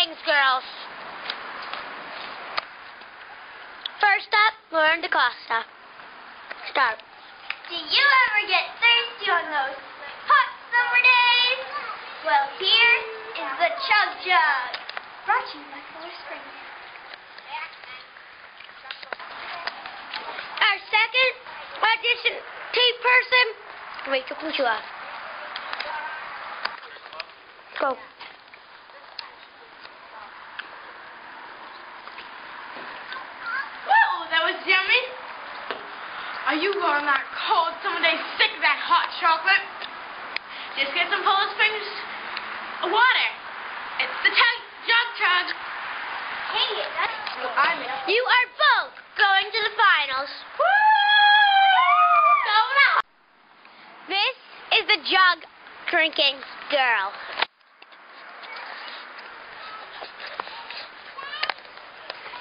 Springs girls. First up, Lauren DaCosta. Start. Do you ever get thirsty on those hot summer days? Well, here is the Chug Jug. Brought to you by Polar Springs. Our second audition tape person, Rachel Puchula. Go. Well, that was yummy. Are you going that cold summer day sick of that hot chocolate? Just get some Polar Springs water. It's the Chug. Hey, that's You are both going to the finals. This is the jug drinking girl.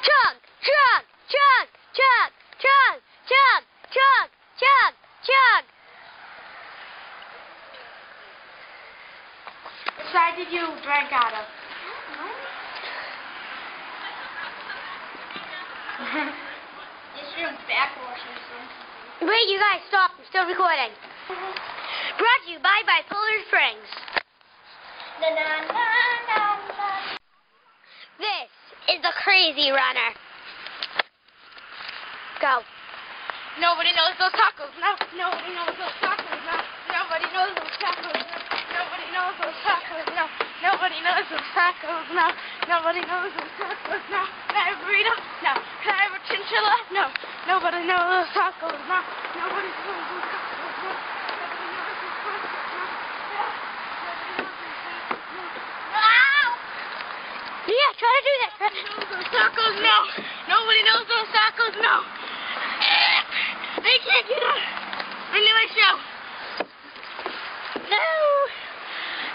Chug, chug, chug, chug, chug, chug, chug, chug, chug. Which side did you drink out of? This room's backwash or something. Wait, you guys, stop. I'm still recording. Brought to you by Polar Springs. Na na na na na. This is the Crazy Runner. Go. Nobody knows those tacos. No, nobody knows those tacos. No, nobody knows those tacos. No, nobody knows those tacos. No, nobody knows those tacos. No, nobody knows those tacos. No, can I have a burrito? No, can I have a chinchilla? No, nobody knows those tacos. No, nobody knows those tacos. No, Yeah, try to do that. those tacos. No, nobody knows those tacos. No. I can't get up. Into my show. No.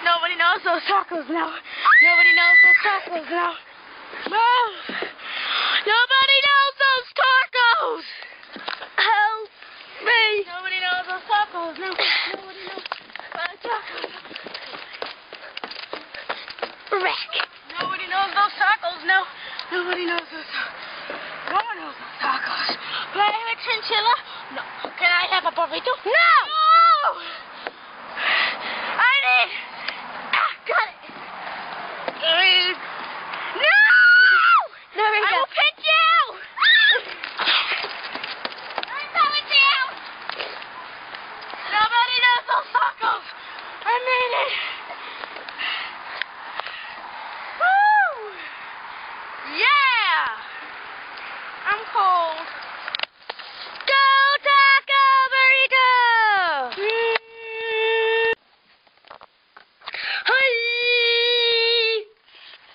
Nobody knows those tacos. No. Nobody knows those tacos. No. No. Nobody knows those tacos. Help me. Nobody knows those tacos. No. Nobody